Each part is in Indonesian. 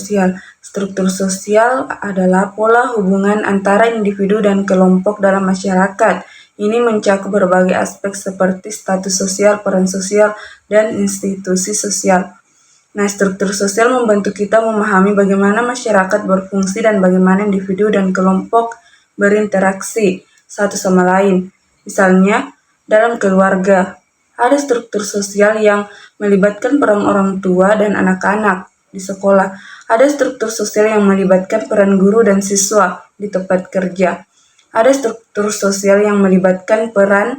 sosial. Struktur sosial adalah pola hubungan antara individu dan kelompok dalam masyarakat. Ini mencakup berbagai aspek seperti status sosial, peran sosial, dan institusi sosial. Nah, struktur sosial membantu kita memahami bagaimana masyarakat berfungsi dan bagaimana individu dan kelompok berinteraksi satu sama lain. Misalnya, dalam keluarga, ada struktur sosial yang melibatkan peran orang tua dan anak-anak. Di sekolah, ada struktur sosial yang melibatkan peran guru dan siswa. Di tempat kerja, ada struktur sosial yang melibatkan peran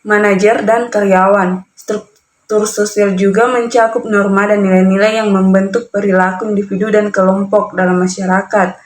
manajer dan karyawan. Struktur sosial juga mencakup norma dan nilai-nilai yang membentuk perilaku individu dan kelompok dalam masyarakat.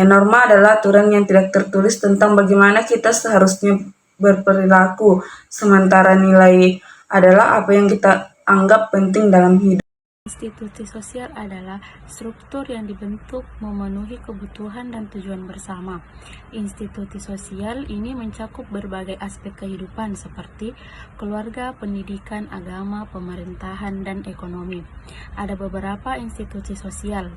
Norma adalah aturan yang tidak tertulis tentang bagaimana kita seharusnya berperilaku, sementara nilai adalah apa yang kita anggap penting dalam hidup. Institusi sosial adalah struktur yang dibentuk memenuhi kebutuhan dan tujuan bersama. Institusi sosial ini mencakup berbagai aspek kehidupan seperti keluarga, pendidikan, agama, pemerintahan, dan ekonomi. Ada beberapa institusi sosial.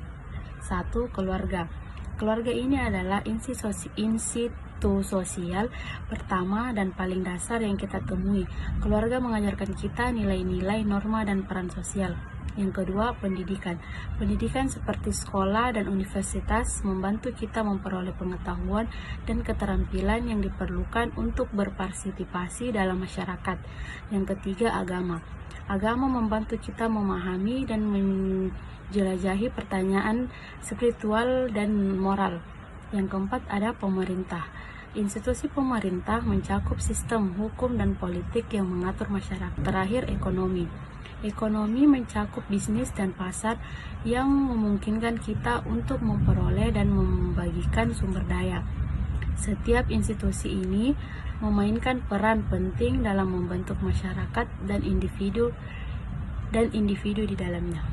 1. Keluarga. Keluarga ini adalah institusi sosial pertama dan paling dasar yang kita temui. Keluarga mengajarkan kita nilai-nilai, norma, dan peran sosial. Yang kedua, pendidikan. Pendidikan seperti sekolah dan universitas membantu kita memperoleh pengetahuan dan keterampilan yang diperlukan untuk berpartisipasi dalam masyarakat. Yang ketiga, agama. Agama membantu kita memahami dan menjelajahi pertanyaan spiritual dan moral. Yang keempat, ada pemerintah. Institusi pemerintah mencakup sistem hukum dan politik yang mengatur masyarakat. Terakhir, ekonomi. Ekonomi mencakup bisnis dan pasar yang memungkinkan kita untuk memperoleh dan membagikan sumber daya. Setiap institusi ini memainkan peran penting dalam membentuk masyarakat dan individu di dalamnya.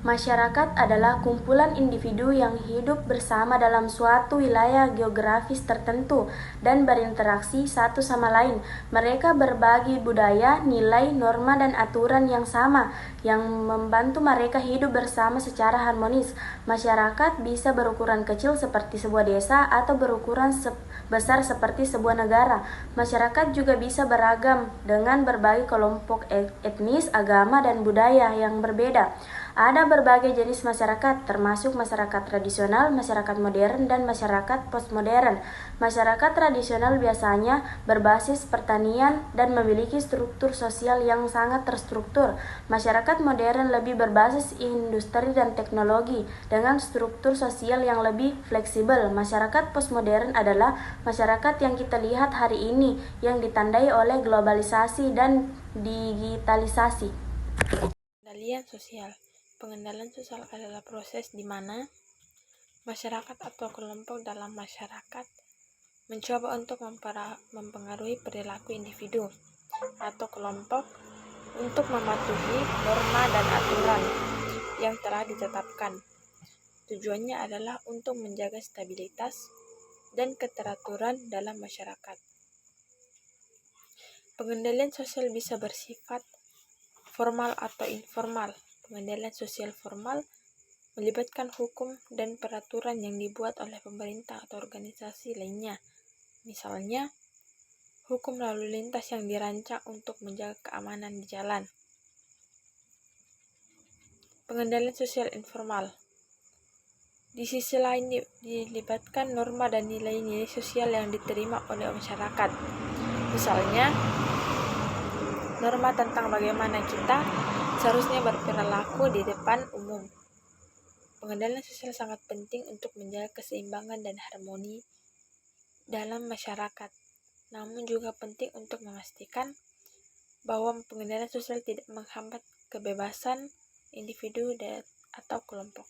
Masyarakat adalah kumpulan individu yang hidup bersama dalam suatu wilayah geografis tertentu dan berinteraksi satu sama lain. Mereka berbagi budaya, nilai, norma, dan aturan yang sama yang membantu mereka hidup bersama secara harmonis. Masyarakat bisa berukuran kecil seperti sebuah desa atau berukuran besar seperti sebuah negara. Masyarakat juga bisa beragam dengan berbagai kelompok etnis, agama, dan budaya yang berbeda. Ada berbagai jenis masyarakat, termasuk masyarakat tradisional, masyarakat modern, dan masyarakat postmodern. Masyarakat tradisional biasanya berbasis pertanian dan memiliki struktur sosial yang sangat terstruktur. Masyarakat modern lebih berbasis industri dan teknologi dengan struktur sosial yang lebih fleksibel. Masyarakat postmodern adalah masyarakat yang kita lihat hari ini yang ditandai oleh globalisasi dan digitalisasi. Pengendalian sosial. Pengendalian sosial adalah proses di mana masyarakat atau kelompok dalam masyarakat mencoba untuk mempengaruhi perilaku individu atau kelompok untuk mematuhi norma dan aturan yang telah ditetapkan. Tujuannya adalah untuk menjaga stabilitas dan keteraturan dalam masyarakat. Pengendalian sosial bisa bersifat formal atau informal. Pengendalian sosial formal melibatkan hukum dan peraturan yang dibuat oleh pemerintah atau organisasi lainnya. Misalnya, hukum lalu lintas yang dirancang untuk menjaga keamanan di jalan. Pengendalian sosial informal. Di sisi lain dilibatkan norma dan nilai-nilai sosial yang diterima oleh masyarakat. Misalnya, norma tentang bagaimana kita seharusnya berperilaku di depan umum. Pengendalian sosial sangat penting untuk menjaga keseimbangan dan harmoni dalam masyarakat. Namun juga penting untuk memastikan bahwa pengendalian sosial tidak menghambat kebebasan individu atau kelompok.